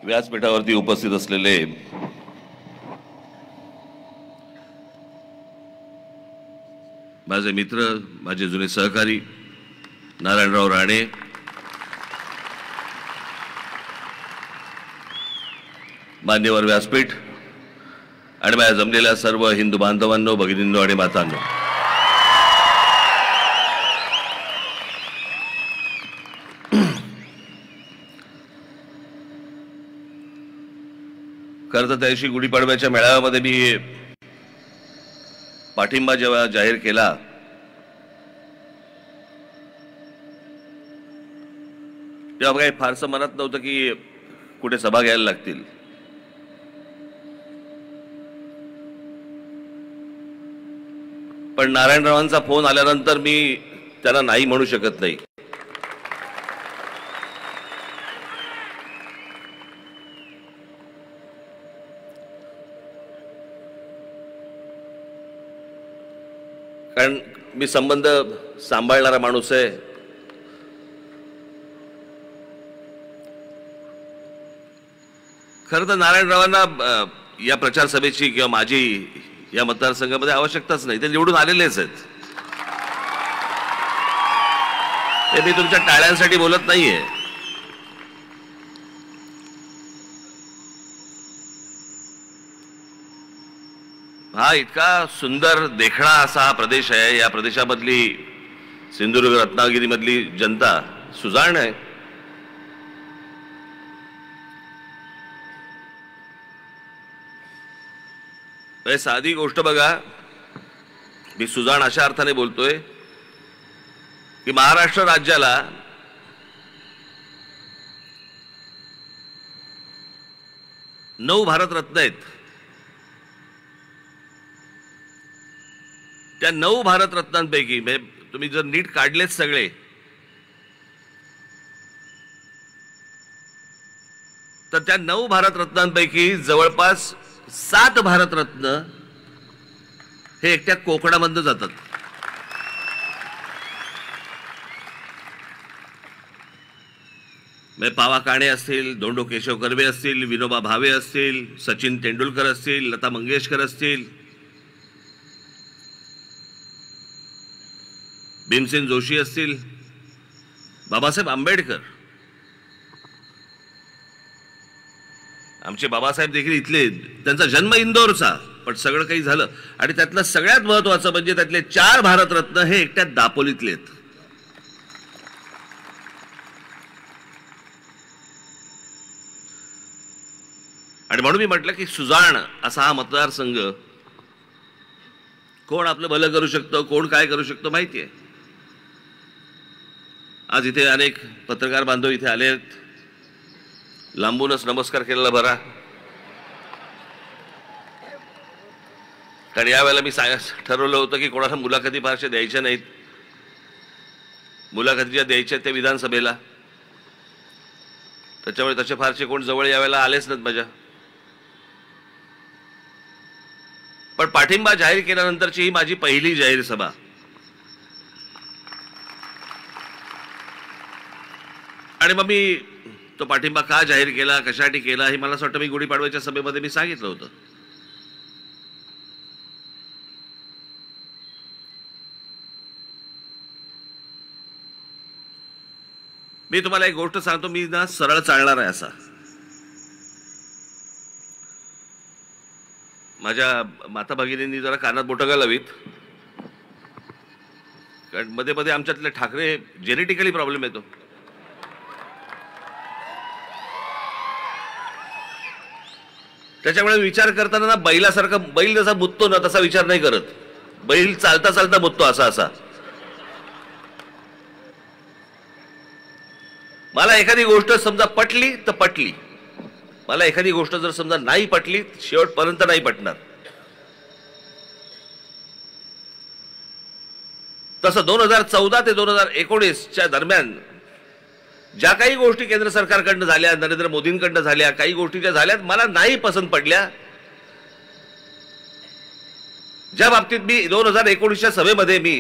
व्यासपीठावरती उपस्थित असलेले माझे मित्र, माझे जुने सहकारी नारायणराव राणे, मान्यवर व्यासपीठ आणि माझ्या जमलेल्या सर्व हिंदू बांधवांनो, भगिनींनो आणि मातांनो, खरं तर त्या दिवशी गुढीपाडव्याच्या मेळाव्यामध्ये मी पाठिंबा जेव्हा जाहीर केला तेव्हा काही फारसं मनात नव्हतं की कुठे सभा घ्यायला लागतील. पण नारायणरावांचा फोन आल्यानंतर मी त्यांना नाही म्हणू शकत नाही. कारण मी संबंध सांभाळणारा माणूस आहे. खरं तर नारायणरावांना या प्रचार सभेची किंवा माझी या मतदारसंघामध्ये आवश्यकताच नाही. ते निवडून आलेलेच आहेत. ते मी तुमच्या टाळ्यांसाठी बोलत नाहीये. हा इतका सुंदर देखणा असा हा प्रदेश आहे. या प्रदेशामधली सिंधुदुर्ग रत्नागिरी मधली जनता सुजाण आहे. साधी गोष्ट बघा, मी सुजाण अशा अर्थाने बोलतोय की महाराष्ट्र राज्याला नऊ भारतरत्न आहेत. त्या 9 भारतरत्नांपैकी तुम्ही जर नीट काढलेत सगळे तर त्या 9 भारतरत्नांपैकी जवळपास 7 भारतरत्न हे एकट्या कोकणामधनं जातात. पावा काणे असतील, धोंडो केशव कर्वे असतील, विनोबा भावे असतील, सचिन तेंडुलकर असतील, लता मंगेशकर असतील, भीमसेन जोशी असतील, बाबासाहेब आंबेडकर, आमचे बाबासाहेब देखील इथले. त्यांचा जन्म इंदोरचा, पण सगळं काही झालं. आणि त्यातलं सगळ्यात महत्वाचं म्हणजे त्यातले 4 भारतरत्न हे एकट्या दापोलीतले आहेत. आणि म्हणून मी म्हटलं की सुजाण असा हा मतदारसंघ, कोण आपलं भलं करू शकतं, कोण काय करू शकतं माहिती आहे. आज इथे अनेक पत्रकार बांधव इथे आले आहेत. लांबूनच नमस्कार केलेला बरा. कारण यावेळेला मी ठरवलं होतं की कोणाला मुलाखती फारशा द्यायच्या नाहीत. मुलाखती ज्या द्यायच्या त्या विधानसभेला, त्याच्यामुळे तसे फारसे कोण जवळ यावेळेला आलेच नाहीत माझ्या. पण पाठिंबा जाहीर केल्यानंतरची ही माझी पहिली जाहीर सभा. आणि मग मी तो पाठिंबा का जाहीर केला, कशासाठी केला, हे मला असं वाटतं मी गुढीपाडव्याच्या सभेमध्ये मी सांगितलं होतं. मी तुम्हाला एक गोष्ट सांगतो, मी ना सरळ चालणार आहे असा. माझ्या माता भगिनींनी जरा कानात बोटं घालावीत, कारण मध्ये मध्ये आमच्यातले ठाकरे जेनेटिकली प्रॉब्लेम येतो. त्याच्यामुळे विचार करताना ना बैलासारखं, बैल जसा मुततो ना तसा विचार नाही करत. बैल चालता चालता मुततो असा असा. मला एखादी गोष्ट समजा पटली तर पटली, मला एखादी गोष्ट जर समजा नाही पटली शेवटपर्यंत नाही पटणार. तसं 2014 ते 2019च्या दरम्यान ज्या काही गोष्टी केंद्र सरकारकडनं झाल्या, नरेंद्र मोदींकडनं झाल्या, काही गोष्टी ज्या झाल्यात मला नाही पसंत पडल्या. ज्या बाबतीत मी 2019च्या सभेमध्ये मी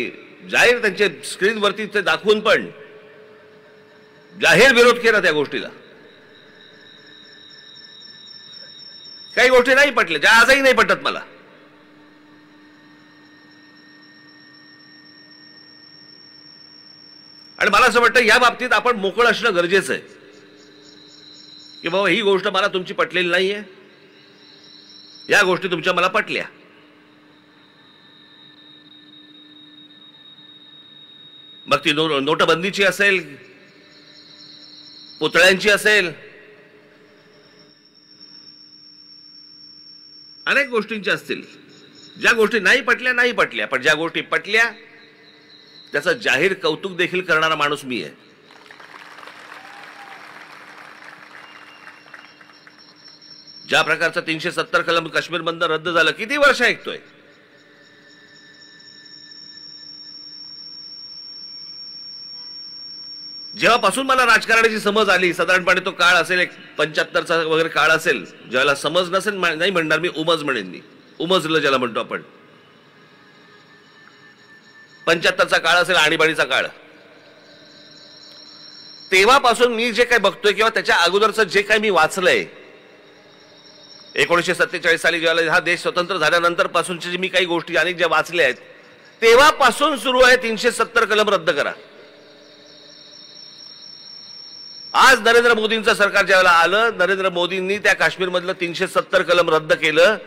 जाहीर त्यांचे स्क्रीनवरती ते दाखवून पण जाहीर विरोध केला त्या गोष्टीला. काही गोष्टी नाही पटल्या, ज्या आजही नाही पटत मला. आणि मला असं वाटतं या बाबतीत आपण मोकळं असणं गरजेचं आहे की बाबा ही गोष्ट मला तुमची पटलेली नाहीये, या गोष्टी तुमच्या मला पटल्या. मग ती नोटबंदीची असेल, पुतळ्यांची असेल, अनेक गोष्टींची असतील. ज्या गोष्टी नाही पटल्या, पण ज्या गोष्टी पटल्या त्याचं जाहीर कौतुक देखील करणारा माणूस मी आहे. ज्या प्रकारचं 370 कलम काश्मीर बंद रद्द झालं, किती वर्ष ऐकतोय. जेव्हापासून मला राजकारणाची समज आली, साधारणपणे तो काळ असेल एक 75चा वगैरे काळ असेल, ज्याला समज नसेल नाही म्हणणार मी, उमज म्हणेन मी, उमजलं ज्याला म्हणतो आपण. 75चा काळ असेल, आणीबाणीचा काळ. तेव्हापासून मी जे काही बघतोय किंवा त्याच्या अगोदरचं जे काही मी वाचलंय, 1947 साली ज्यावेळेला हा देश स्वतंत्र झाल्यानंतर पासूनच्या जी मी काही गोष्टी अनेक ज्या वाचल्या आहेत, तेव्हापासून सुरू आहे 370 कलम रद्द करा. आज नरेंद्र मोदींचं सरकार ज्यावेळेला आलं, नरेंद्र मोदींनी त्या काश्मीरमधलं 370 कलम रद्द केलं.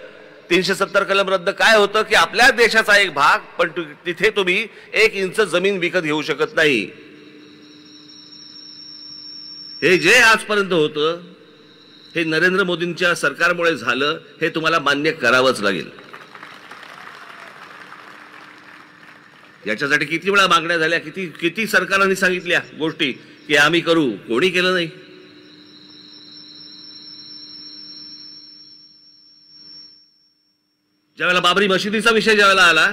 370 कलम रद्द काय होतं की आपल्या देशाचा एक भाग, पण तिथे तुम्ही 1 इंच जमीन विकत घेऊ शकत नाही. हे जे आजपर्यंत होतं हे नरेंद्र मोदींच्या सरकारमुळे झालं, हे तुम्हाला मान्य करावंच लागेल. याच्यासाठी किती वेळा मागण्या झाल्या, किती सरकारांनी सांगितल्या गोष्टी की आम्ही करू, कोणी केलं नाही. ज्यावेळेला बाबरी मशिदीचा विषय ज्यावेळेला आला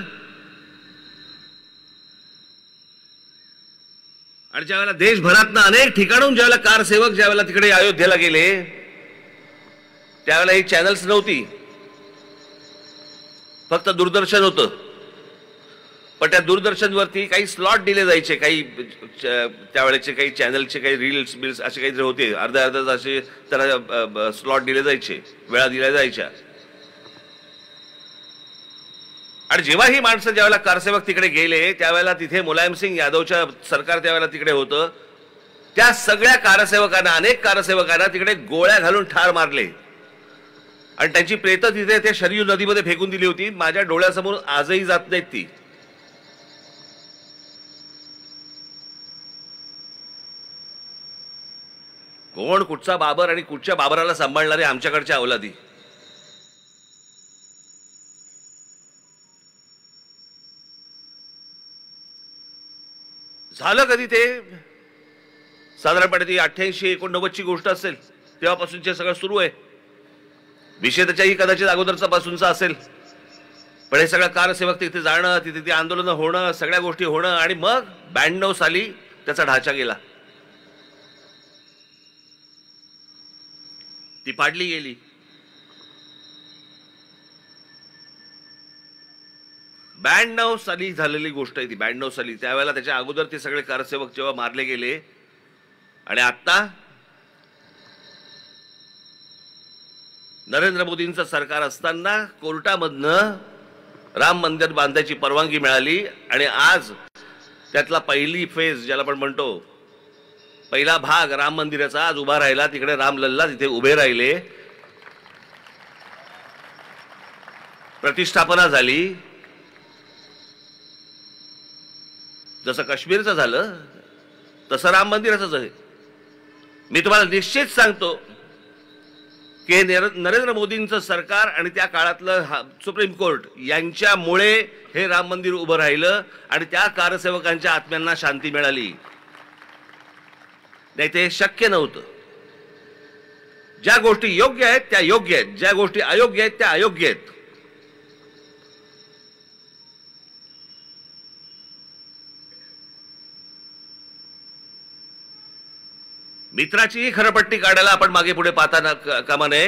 आणि ज्यावेळेला देशभरातनं अनेक ठिकाणून ज्यावेळेला कारसेवक ज्यावेळेला तिकडे अयोध्येला गेले, त्यावेळेला ही चॅनल्स नव्हती, फक्त दूरदर्शन होतं. पण त्या दूरदर्शनवरती काही स्लॉट दिले जायचे, काही त्यावेळेचे काही चॅनलचे काही रील्स बिल्स असे काहीतरी होते, अर्ध्या असे त्याला स्लॉट दिले जायचे, वेळा दिल्या जायच्या. आणि जेव्हा ही माणसं ज्यावेळेला कारसेवक तिकडे गेले, त्यावेळेला तिथे मुलायम सिंग यादवच्या सरकार त्यावेळेला तिकडे होतं. त्या सगळ्या कारसेवकांना, अनेक कारसेवकांना तिकडे गोळ्या घालून ठार मारले आणि त्यांची प्रेतं तिथे त्या शरयू नदीमध्ये फेकून दिली होती. माझ्या डोळ्यासमोर आजही जात नाहीत ती. कोण कुठचा बाबर आणि कुठच्या बाबराला सांभाळणारे आमच्याकडच्या अवलादी. झालं कधी ते, साधारणपणे ती 88-89 ची गोष्ट असेल, तेव्हापासूनचे सगळं सुरू आहे. विषय त्याच्याही कदाचित अगोदरचा पासूनचा असेल, पण हे सगळं कारसेवक तिथे जाणं, तिथे ती आंदोलनं होणं, सगळ्या गोष्टी होणं, आणि मग 92 साली त्याचा ढाचा गेला, ती पाडली गेली. 92 साली झालेली गोष्ट आहे ती. 92 साली, त्यावेळेला त्याच्या अगोदर ते सगळे कारसेवक जेव्हा मारले गेले, आणि आता नरेंद्र मोदींचं सरकार असताना कोर्टामधनं राम मंदिर बांधायची परवानगी मिळाली, आणि आज त्यातला पहिली फेज ज्याला आपण म्हणतो, पहिला भाग राम मंदिराचा आज उभा राहिला. तिकडे रामलल्ला तिथे उभे राहिले, प्रतिष्ठापना झाली. जसं काश्मीरचं झालं तसं राम मंदिराचंच आहे. मी तुम्हाला निश्चित सांगतो की नरेंद्र मोदींचं सरकार आणि त्या काळातलं सुप्रीम कोर्ट यांच्यामुळे हे राम मंदिर उभं राहिलं आणि त्या कारसेवकांच्या आत्म्यांना शांती मिळाली. नाही ते शक्य नव्हतं. ज्या गोष्टी योग्य आहेत त्या योग्य आहेत, ज्या गोष्टी अयोग्य आहेत त्या अयोग्य आहेत. मित्राचीही खरपट्टी काढायला आपण मागे पुढे पाहता कामा नये,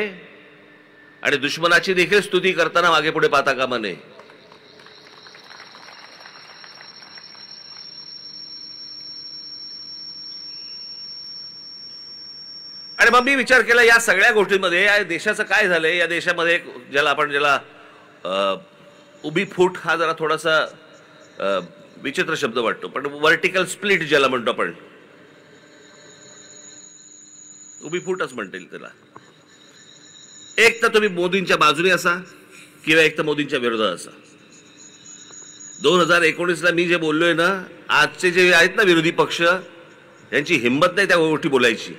आणि दुश्मनाची देखील स्तुती करताना मागे पुढे पाहता कामा नये. आणि मग मी विचार केला या सगळ्या गोष्टींमध्ये या देशाचं काय झालंय. या देशामध्ये ज्याला उभी फूट हा जरा थोडासा विचित्र शब्द वाटतो, पण व्हर्टिकल स्प्लिट ज्याला म्हणतो आपण, उभी फूटच म्हणता येईल त्याला. एक तर तुम्ही मोदींच्या बाजूने असा किंवा एक तर मोदींच्या विरोधात असा. 2019ला मी जे बोललोय ना, आजचे जे आहेत ना विरोधी पक्ष, यांची हिंमत नाही त्या गोष्टी बोलायची.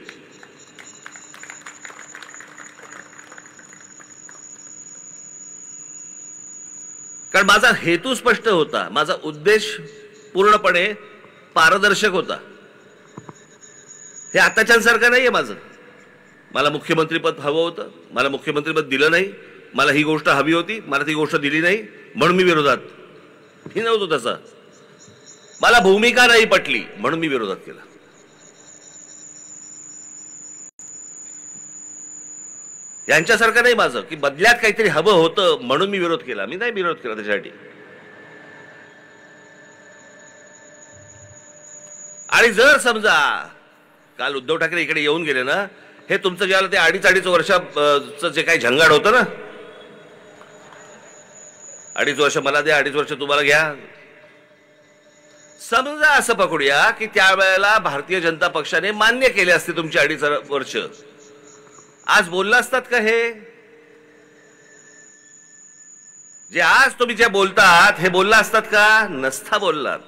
कारण माझा हेतू स्पष्ट होता, माझा उद्देश पूर्णपणे पारदर्शक होता. हे आताच्यांसारखं नाहीये माझं. मला मुख्यमंत्रीपद हवं होतं, मला मुख्यमंत्रीपद दिलं नाही. मला ही गोष्ट हवी होती, मला ती गोष्ट दिली नाही म्हणून मी विरोधात. ही नव्हतो तसा. मला भूमिका नाही पटली म्हणून मी विरोधात केला. यांच्यासारखं नाही माझं की बदल्यात काहीतरी हवं होतं म्हणून मी विरोध केला. मी नाही विरोध केला त्याच्यासाठी. आणि जर समजा काल उद्धव ठाकरे इकडे येऊन गेले ना, हे तुमचं ज्याला ते 2.5 वर्षाचं जे काही झंगाड होतं ना, 2.5 वर्ष मला द्या, 2.5 वर्ष तुम्हाला घ्या. समजा असं पकडूया की त्यावेळेला भारतीय जनता पक्षाने मान्य केले असते तुमची 2.5 वर्ष, आज बोलला असतात का? हे जे आज तुम्ही जे बोलतात हे बोलला असतात का? नसता बोललात.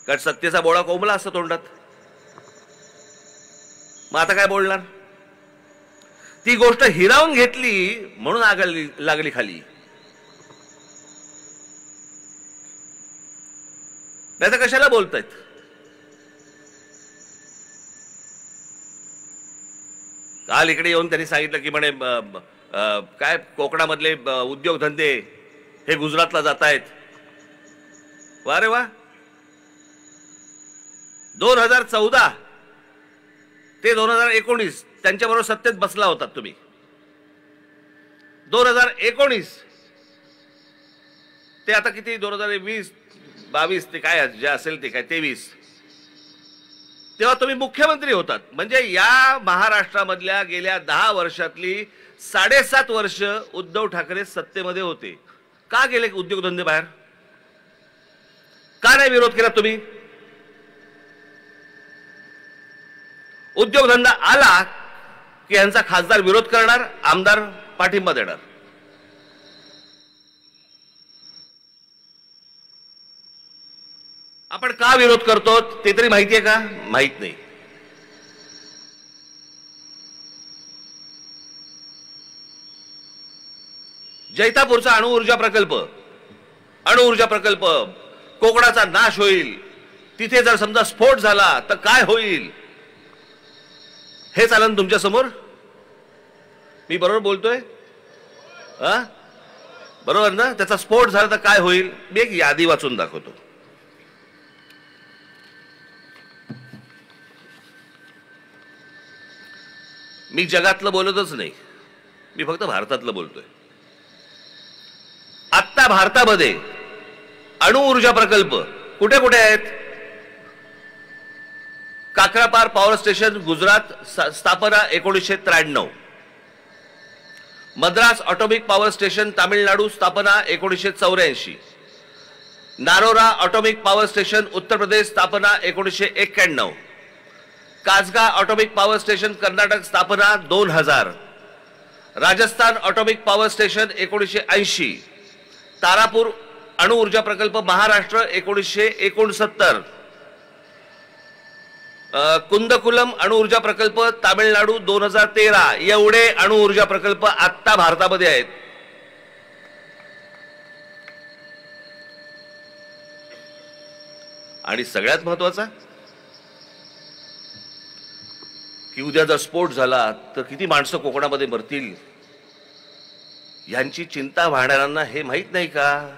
कारण सत्तेचा बोळा कोंबला असतो तोंडात. मग आता काय बोलणार? ती गोष्ट हिरावून घेतली म्हणून आग लागली खाली. नाही तर कशाला बोलतायत? काल इकडे येऊन त्यांनी सांगितलं की म्हणे काय कोकणामधले उद्योगधंदे हे गुजरातला जात आहेत. वा रे वा. 2014 ते 2019 त्यांच्याबरोबर सत्तेत बसला होता तुम्ही. 2019 ते आता किती, 2020-22 ते काय जे असेल ते काय 23, तेव्हा तुम्ही मुख्यमंत्री होतात. म्हणजे या महाराष्ट्रामधल्या गेल्या 10 वर्षातली 7.5 वर्ष उद्धव ठाकरे सत्तेमध्ये होते. का गेले उद्योगधंदे बाहेर? का नाही विरोध केला तुम्ही? उद्योगधंदा आला की यांचा खासदार विरोध करणार, आमदार पाठिंबा देणार. आपण का विरोध करतो ते तरी माहितीये का? माहित नाही. जैतापूरचा अणुऊर्जा प्रकल्प कोकणाचा नाश होईल. तिथे जर समजा स्फोट झाला तर काय होईल हे चालन तुमच्या समोर. मी बरोबर बोलतोय? बरोबर ना? त्याचा स्फोट झाला तर काय होईल? मी एक यादी वाचून दाखवतो. मी जगातलं बोलतच नाही, मी फक्त भारतातलं बोलतोय. आत्ता भारतामध्ये अणुऊर्जा प्रकल्प कुठे कुठे आहेत? काकरापार पॉवर स्टेशन गुजरात, स्थापना 1993. Madras atomic power station Tamil Nadu, स्थापना 1984. नारोरा atomic power station Uttar Pradesh, स्थापना 1991. कासगा ऑटोमिक पॉवर स्टेशन कर्नाटक, स्थापना 2000. Rajasthan atomic power station 1980. Tarapur अणुऊर्जा प्रकल्प महाराष्ट्र 1969. कुंदकुलम अणुऊर्जा प्रकल्प तामिळनाडू 2013. एवढे अणुऊर्जा प्रकल्प आत्ता भारतामध्ये आहेत. आणि सगळ्यात महत्वाचा की उद्या जर स्फोट झाला तर किती माणसं कोकणामध्ये मरतील यांची चिंता वाहणाऱ्यांना हे माहित नाही का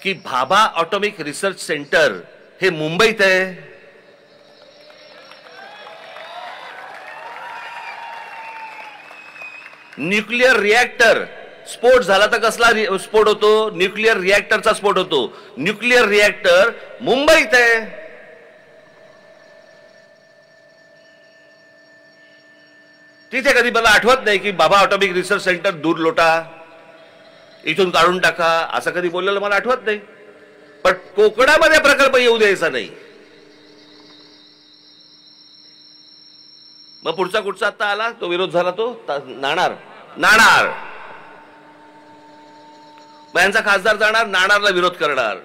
की भाभा ऑटोमिक रिसर्च सेंटर हे मुंबईत आहे. न्यूक्लिअर रिएक्टर स्फोट झाला तर कसला स्फोट होतो? न्यूक्लिअर रिएक्टरचा स्फोट होतो. न्यूक्लिअर रिएक्टर मुंबईत आहे. तिथे कधी मला आठवत नाही की बाबा ऑटोमिक रिसर्च सेंटर दूर लोटा, इथून काढून टाका, असं कधी बोललेलं मला आठवत नाही. पण कोकणामध्ये प्रकल्प येऊ द्यायचा नाही. मग पुढचा कुठचा आता आला तो विरोध झाला, तो नाणार. नाणार मग यांचा खासदार जाणार नाणारला विरोध करणार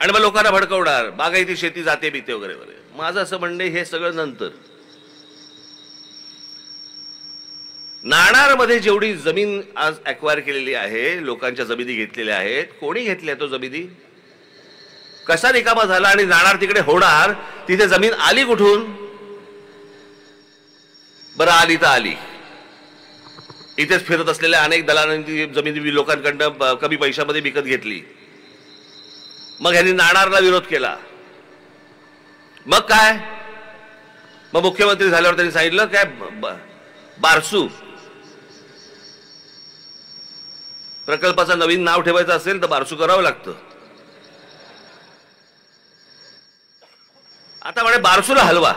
आणि मग लोकांना भडकवणार, बागायती शेती जाते बिते वगैरे वगैरे. माझं असं म्हणणे हे सगळं नंतर. नाणारमध्ये जेवढी जमीन आज अक्वायर केलेली आहे, लोकांच्या जमिनी घेतलेल्या आहेत, कोणी घेतल्या तो जमिनी, कसा रिकामा झाला आणि नाणार तिकडे होणार, तिथे जमीन आली कुठून? बरं आली तर आली, इथेच फिरत असलेल्या अनेक दलालांनी जमीन लोकांकडनं कमी पैशामध्ये विकत घेतली. मग ह्यांनी नाणारला विरोध केला. मग काय, मग मुख्यमंत्री झाल्यावर त्यांनी सांगितलं काय, बारसू प्रकल्पाचं नवीन नाव ठेवायचं असेल तर बारसू करावं लागतं. आता म्हणे बारसूला हलवा.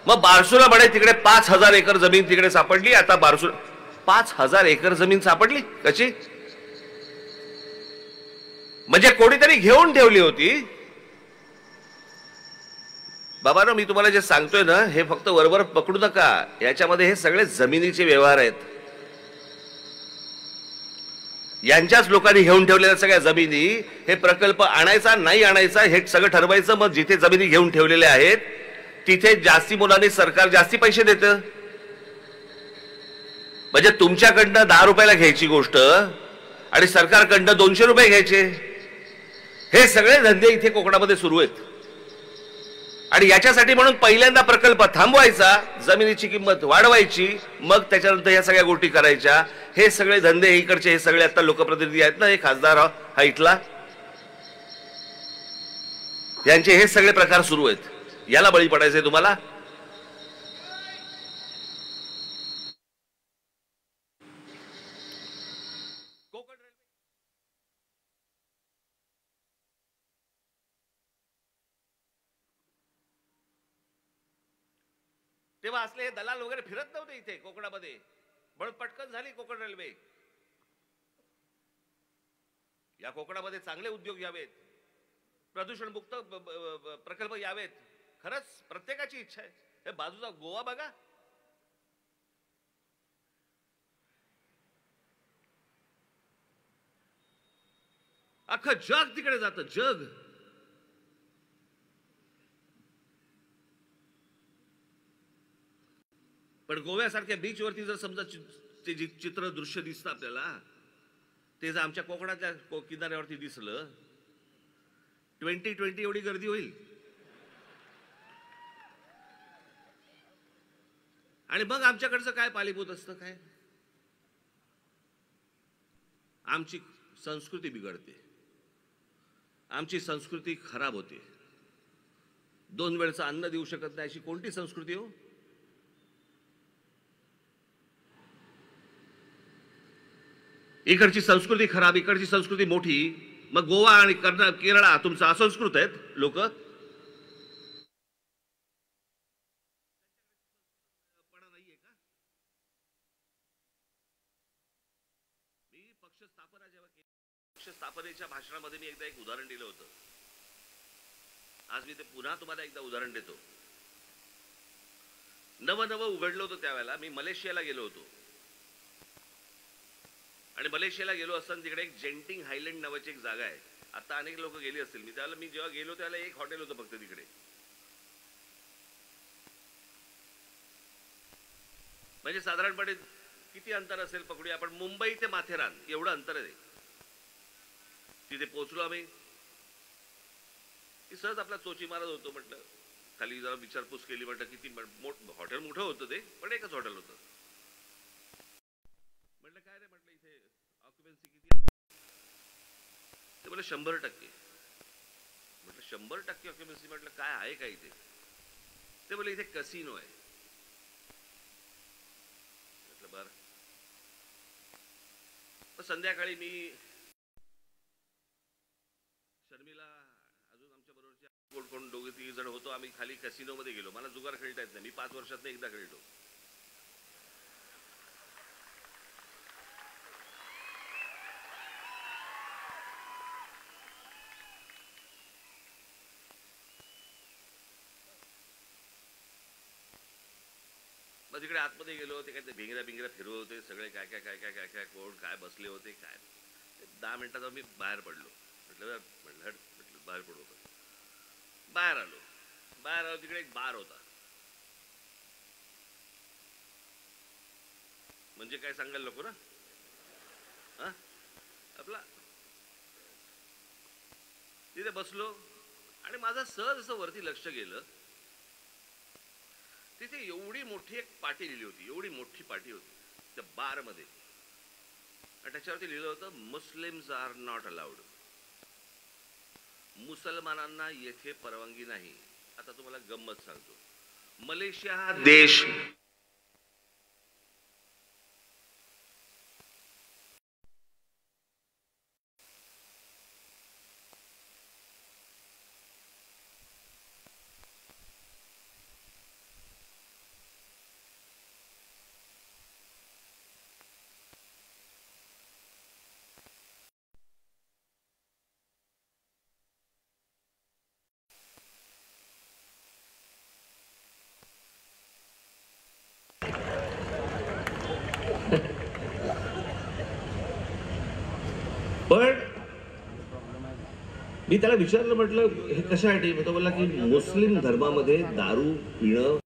मग बारसूला म्हणे तिकडे 5,000 एकर जमीन तिकडे सापडली. आता बारसू 5,000 एकर जमीन सापडली कशी? म्हणजे कोणीतरी घेऊन ठेवली होती. बाबांनो, मी तुम्हाला जे सांगतोय ना, हे फक्त वरवर पकडू नका. याच्यामध्ये हे सगळे जमिनीचे व्यवहार आहेत. यांच्याच लोकांनी घेऊन ठेवलेल्या सगळ्या जमिनी, हे प्रकल्प आणायचा नाही आणायचा हे सगळं ठरवायचं. मग जिथे जमिनी घेऊन ठेवलेल्या आहेत तिथे जास्ती मुलांनी सरकार जास्ती पैसे देतं. म्हणजे तुमच्याकडनं 10 रुपयाला घ्यायची गोष्ट आणि सरकारकडनं 200 रुपये घ्यायचे. हे सगळे धंदे इथे कोकणामध्ये सुरू आहेत. आणि याच्यासाठी म्हणून पहिल्यांदा प्रकल्प थांबवायचा, जमिनीची किंमत वाढवायची, मग त्याच्यानंतर या सगळ्या गोष्टी करायच्या. हे सगळे धंदे इकडचे, हे सगळे आता लोकप्रतिनिधी आहेत ना, हे खासदार हा इथला, यांचे हे सगळे प्रकार सुरू आहेत. याला बळी पडायचंय तुम्हाला. तेव्हा असले हे दलाल वगैरे फिरत नव्हते इथे कोकणामध्ये, म्हणून पटकन झाली कोकण रेल्वे. या कोकणामध्ये चांगले उद्योग यावेत, प्रदूषण मुक्त प्रकल्प यावेत, खरंच प्रत्येकाची इच्छा आहे. हे बाजूचा गोवा बघा, अख्खं जग तिकडे जातं, जग. पण गोव्यासारख्या बीचवरती जर समजा ते चित्र दृश्य दिसतं आपल्याला, ते जर आमच्या कोकणाच्या किनाऱ्यावरती दिसलं, 2020 एवढी गर्दी होईल. आणि मग आमच्याकडचं काय पालीभूत असतं काय, आमची संस्कृती बिघडते, आमची संस्कृती खराब होते. 2 वेळचं अन्न देऊ शकत नाही अशी कोणती संस्कृती हो? इकडची संस्कृती खराब, इकडची संस्कृती मोठी. मग गोवा आणि केरळा तुमचं असंस्कृत आहेत लोक. नाहीये का? मी पक्ष स्थापनेच्या भाषणामध्ये मी एकदा एक उदाहरण दिलं होतं. आज मी ते पुन्हा तुम्हाला एकदा उदाहरण देतो. नवं उघडलं होतं त्यावेळेला. मी मलेशियाला गेलो होतो आणि मलेशियाला गेलो असताना तिकडे एक जेंटिंग हायलँड नावाची एक जागा आहे. आता अनेक लोक गेली असतील. मी जेव्हा गेलो त्यावेळेला एक हॉटेल होतं फक्त तिकडे. म्हणजे साधारणपणे किती अंतर असेल पकडूया आपण, मुंबई ते माथेरान एवढं अंतर आहे. तिथे पोहोचलो आम्ही. सहज आपला चोची मारत होतो. म्हटलं खाली जरा विचारपूस केली. म्हटलं किती हॉटेल मोठं होतं ते, पण एकच हॉटेल होतं. म्हटलं काय रे, म्हटलं इथे ऑक्युपन्सी किती? ते बोले 100%. म्हटलं 100% ऑक्युपन्सी? म्हटलं काय आहे का इथे? ते बोले इथे कसिनो आहे. म्हटलं बरं. संध्याकाळी मी शर्मिला कोण दोघे तिघे जण होतो. आम्ही खाली कॅसिनो मध्ये गेलो. मला जुगार खेळता येत नाही. मी 5 वर्षात एकदा खेळतो. मग तिकडे आतमध्ये गेलो. ते काय ते भिंगऱ्या फिरवत होते सगळे. काय काय काय काय काय काय कोण काय बसले होते काय. 10 मिनिटात मी बाहेर पडलो. म्हटलं बाहेर पडलो. बाहेर आलो. तिकडे एक बार होता. म्हणजे काय सांगायला नको ना. हा आपला तिथे बसलो आणि माझं सहज असं वरती लक्ष गेलं. तिथे एवढी मोठी एक पाटी लिहिली होती. एवढी मोठी पाटी होती त्या बार मध्ये. आणि त्याच्यावरती लिहिलं होतं मुस्लिम्स आर नॉट अलाउड. मुसलमानांना येथे परवानगी नाही. आता तुम्हाला गंमत सांगतो. मलेशिया हा देश पण मी त्याला विचारलं. म्हटलं हे कशासाठी. तो बोलला की मुस्लिम धर्मामध्ये दारू पिणं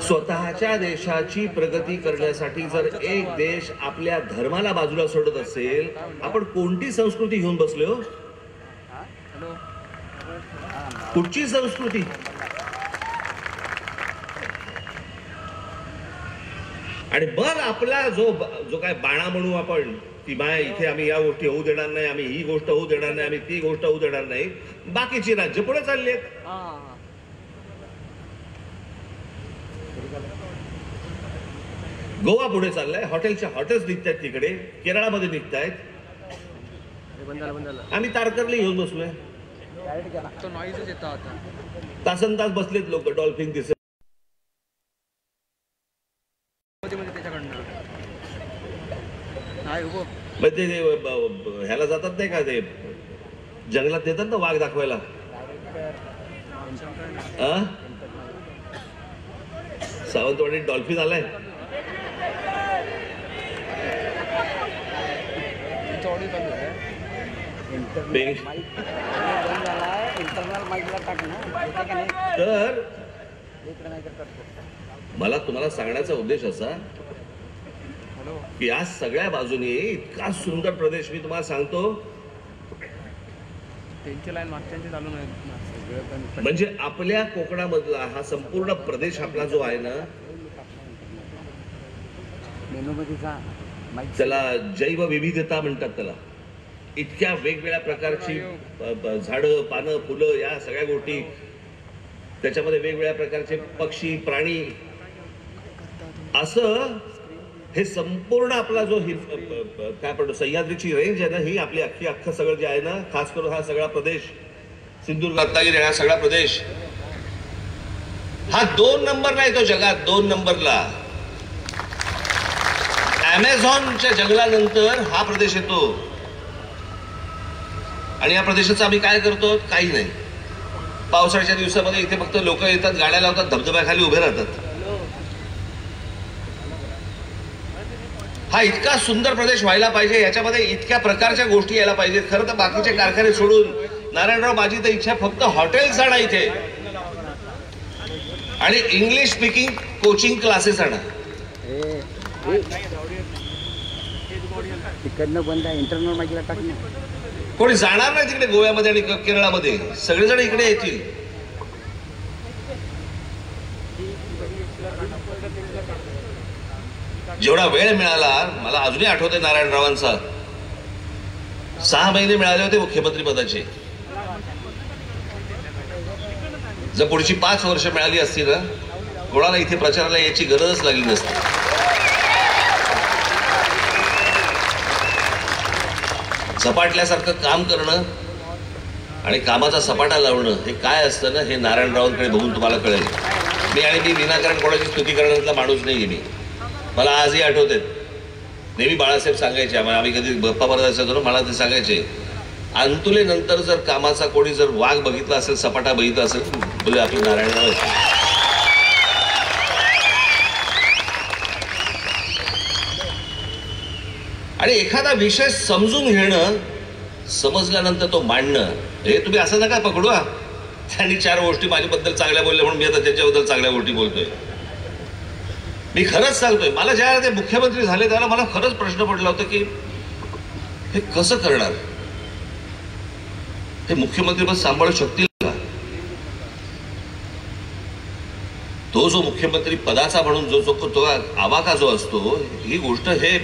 स्वतःच्या देशाची प्रगती करण्यासाठी जर एक देश आपल्या धर्माला बाजूला सोडत असेल, आपण कोणती संस्कृती घेऊन बसलो. कुठची संस्कृती. आणि मग आपला जो काय बाणा म्हणू आपण की बाय इथे आम्ही या गोष्टी होऊ देणार नाही, आम्ही ही गोष्ट होऊ देणार नाही, आम्ही ती गोष्ट होऊ देणार नाही. बाकीची राज्य पुढे चालली आहेत. गोवा पुढे चाललाय. हॉटेलच्या हॉटेल्स निघतायत तिकडे. केरळामध्ये निघतायत. आम्ही तारकर्ली घेऊन बसलोय. तासन तास बसलेत लोक. डॉल्फिन दिसत. ह्याला जातात नाही का ते जंगलात देतात ना वाघ दाखवायला. सावंतवाडीत डॉल्फिन आलाय. तर मला तुम्हाला सांगण्याचा उद्देश असा की या सगळ्या बाजूने इतका सुंदर प्रदेश मी तुम्हाला सांगतो. म्हणजे आपल्या कोकणामधला हा संपूर्ण प्रदेश आपला जो आहे ना, त्याला जैवविविधता म्हणतात त्याला. इतक्या वेगवेगळ्या प्रकारची झाडं, पानं, फुलं, या सगळ्या गोष्टी, त्याच्यामध्ये वेगवेगळ्या प्रकारचे पक्षी, प्राणी, असं हे संपूर्ण आपला जो काय म्हणतो सह्याद्रीची रेंज आहे ना, ही आपली अख्खं सगळं जे आहे ना, खास करून हा सगळा प्रदेश, सिंधुदुर्ग, रत्नागिरी, हा सगळा प्रदेश हा 2 नंबरला येतो जगात. 2 नंबरला. अमेझॉनच्या जंगलानंतर हा प्रदेश येतो. आणि या प्रदेशाचं आम्ही काय करतो? काही नाही. पावसाळ्याच्या दिवसामध्ये इथे फक्त लोक येतात, गाड्या लावतात, धबधब्याखाली उभे राहतात. हा इतका सुंदर प्रदेश व्हायला पाहिजे. याच्यामध्ये इतक्या प्रकारच्या गोष्टी यायला पाहिजेत. खरं तर बाकीचे कारखाने सोडून नारायणराव, माझी तर इच्छा फक्त हॉटेल्स आणा इथे आणि इंग्लिश स्पीकिंग कोचिंग क्लासेस आणा. इंटरनल माहितीला टाकणं. कोणी जाणार नाही तिकडे गोव्यामध्ये आणि केरळामध्ये. सगळेजण इकडे येतील. जेवढा वेळ मिळाला, मला अजूनही आठवतंय नारायणरावांचा 6 महिने मिळाले होते मुख्यमंत्री पदाचे. जर पुढची 5 वर्ष मिळाली असती ना, कोणाला इथे प्रचाराला याची गरजच लागली नसती. झपाटल्यासारखं काम करणं आणि कामाचा सपाटा लावणं हे काय असतं ना, हे नारायणरावांकडे बघून तुम्हाला कळेल. मी विनाकारण कोणाची स्तुती करण्यातला माणूस नाही मी. मला आजही आठवते, नेहमी बाळासाहेब सांगायचे, आम्ही कधी गप्पा मारत असायचो, मला ते सांगायचे, अंतुलेनंतर जर कामाचा कोणी जर वाघ बघितला असेल, सपाटा बघितला असेल, बोले आपले नारायणराव. आणि एखादा विषय समजून घेणं, समजल्यानंतर तो मांडणं, हे तुम्ही असं नका पकडू. त्यांनी 4 गोष्टी माझ्याबद्दल चांगल्या बोलल्या म्हणून मी आता त्याच्याबद्दल चांगल्या गोष्टी बोलतोय. मी खरंच सांगतोय, मला ज्या ते मुख्यमंत्री झाले त्याला मला खरंच प्रश्न पडला होता की हे कसं करणार, हे मुख्यमंत्रीपद सांभाळू शकतील का. तो जो मुख्यमंत्री पदाचा म्हणून जो आवाका जो असतो, ही गोष्ट हे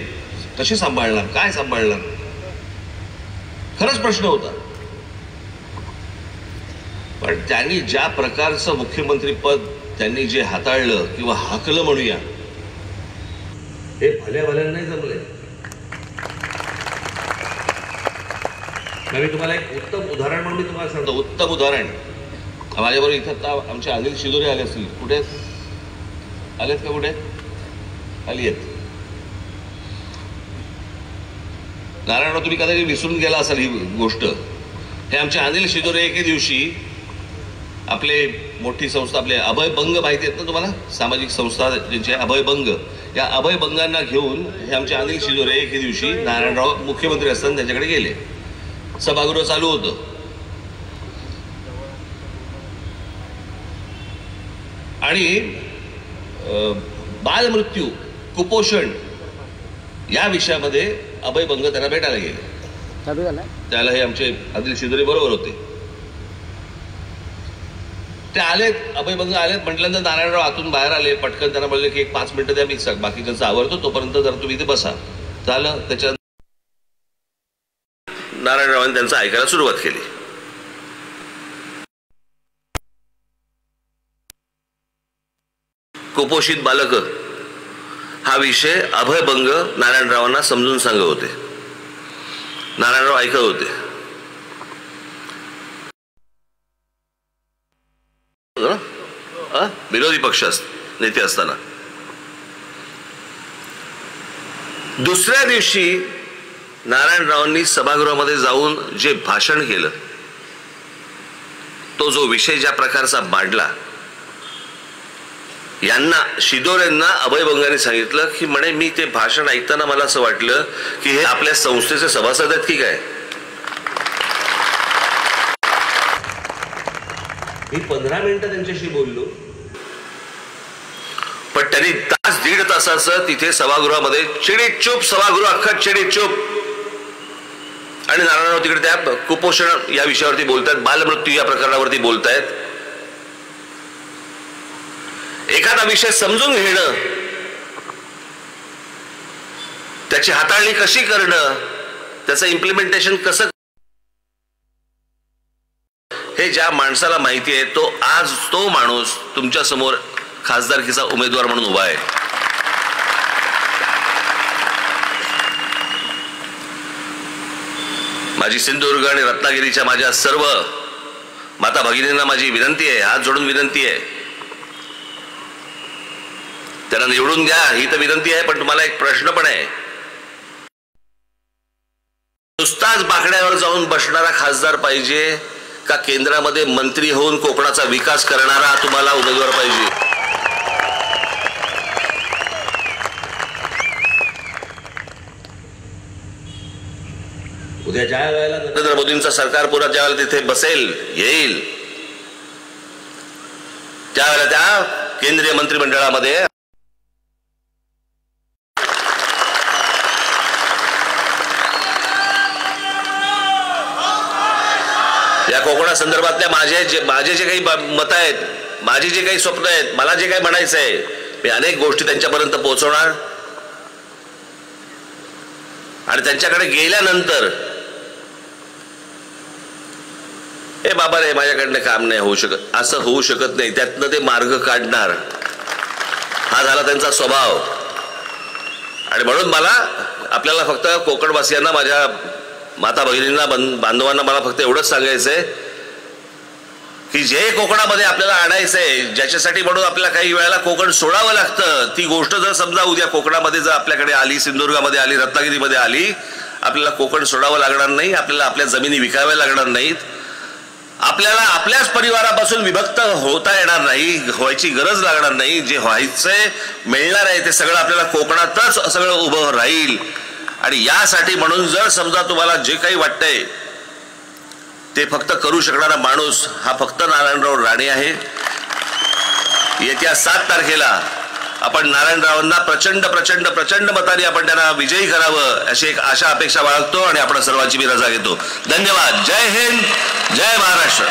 कशी सांभाळणार, काय सांभाळणार, खरंच प्रश्न होता. पण त्यांनी ज्या प्रकारचं मुख्यमंत्री पद त्यांनी जे हाताळलं किंवा हाकलं म्हणूया, हे भल्या भल्यानं नाही जमले. मी तुम्हाला एक उत्तम उदाहरण म्हणून मी तुम्हाला सांगतो, उत्तम उदाहरण. माझ्याबरोबर इथं आमचे अनिल शिदोरे आले असतील. कुठे आलेत का? कुठे आली आहेत? नारायणराव, तुम्ही कदाचित विसरून गेला असाल ही गोष्ट. हे आमचे अनिल शिदोरे एके दिवशी आपले मोठी संस्था, आपले अभय बंग माहिती आहेत ना तुम्हाला, सामाजिक संस्था ज्यांची अभय बंग, या अभय बंगांना घेऊन हे आमचे अनिल शिदोरे एके दिवशी नारायणराव मुख्यमंत्री असताना त्यांच्याकडे गेले. सभागृह चालू होतं आणि बालमृत्यू, कुपोषण या विषयामध्ये अभय बंग त्यांना भेटायला गेले. त्याला हे आमचे अनिल शिदोरे बरोबर होते. ते आलेत, अभय बंग आलेत म्हटल्यानंतर नारायणराव आतून बाहेर आले. पटकन त्यांना बोलले की 1 5 मिनिटं द्या, मी बाकीच्यांचं आवरतो, तोपर्यंत जरा तुम्ही इथे बसा. झालं. त्याच्या नारायणरावांनी त्यांचं ऐकायला सुरुवात केली. कुपोषित बालक हा विषय अभय बंग नारायणरावांना समजून सांगत होते. नारायणराव ऐकत होते. विरोधी पक्ष नेते असताना. दुसऱ्या दिवशी नारायणरावांनी सभागृहामध्ये जाऊन जे भाषण केलं, तो जो विषय ज्या प्रकारचा मांडला, यांना शिदोरेंना अभय बंगाने सांगितलं की म्हणे, मी ते भाषण ऐकताना मला असं वाटलं की हे आपल्या संस्थेचे सभासद आहेत की काय. मी 15 मिनिटं त्यांच्याशी बोललो, पण त्यांनी 1.5 तासाचं तिथे सभागृहामध्ये चिडीत चूप, सभागृह अख्खा चिडीत चूप. आणि नारायणराव तिकडे त्या कुपोषण या विषयावरती बोलतायत, बालमृत्यू या प्रकरणावरती बोलतायत. एखादा विषय समजून घेणं, त्याची हाताळणी कशी करणं, त्याचं इम्प्लिमेंटेशन कसं, हे ज्या माणसाला माहिती आहे, तो माणूस तुमच्या समोर खासदारकीचा उमेदवार म्हणून उभा आहे. माझी सिंधुदुर्ग आणि रत्नागिरीच्या माझ्या सर्व माता भगिनींना माझी विनंती आहे, हात जोडून विनंती आहे, त्यांना निवडून द्या, ही तर विनंती आहे. पण तुम्हाला एक प्रश्न पण आहे. नुसताच बाकड्यावर जाऊन बसणारा खासदार पाहिजे का केंद्रामध्ये मंत्री होऊन कोकणाचा विकास करणारा तुम्हाला उमेदवार पाहिजे? उद्या ज्या वेळेला नरेंद्र मोदींचं सरकार पुन्हा ज्या वेळेला तिथे बसेल, येईल, त्यावेळेला त्या केंद्रीय मंत्रिमंडळामध्ये या कोकणा संदर्भातल्या माझे जे काही मत आहेत, माझी जे काही स्वप्न आहेत, मला जे काही म्हणायचं आहे, मी अनेक गोष्टी त्यांच्यापर्यंत पोहोचवणार आणि त्यांच्याकडे गेल्यानंतर ए बाबा रे माझ्याकडनं काम नाही होऊ शकत असं होऊ शकत नाही, त्यातनं ते मार्ग काढणार, हा झाला त्यांचा स्वभाव. आणि म्हणून मला आपल्याला फक्त कोकणवासियांना, माझ्या माता भगिनींना, बांधवांना मला फक्त एवढंच सांगायचंय की जे कोकणामध्ये आपल्याला आणायचंय, ज्याच्यासाठी म्हणून आपल्याला काही वेळेला कोकण सोडावं लागतं, ती गोष्ट जर समजा उद्या कोकणामध्ये जर आपल्याकडे आली, सिंधुदुर्गामध्ये आली, रत्नागिरीमध्ये आली, आपल्याला कोकण सोडावं लागणार नाही, आपल्याला आपल्या जमिनी विकाव्या लागणार नाहीत, आपल्याला आपल्याच परिवारापासून विभक्त होता येणार नाही, व्हायची गरज लागणार नाही, जे व्हायचंय मिळणार आहे ते सगळं आपल्याला कोकणातच सगळं उभं राहील. आणि यासाठी म्हणून जर समजा तुम्हाला जे काही वाटतंय ते फक्त करू शकणारा माणूस हा फक्त नारायणराव राणे आहे. येत्या 7 तारखेला आपण नारायणरावांना प्रचंड प्रचंड प्रचंड मताने आपण त्यांना विजयी करावं अशी एक आशा अपेक्षा बाळगतो आणि आपण सर्वांची मी रजा घेतो. धन्यवाद. जय हिंद, जय महाराष्ट्र.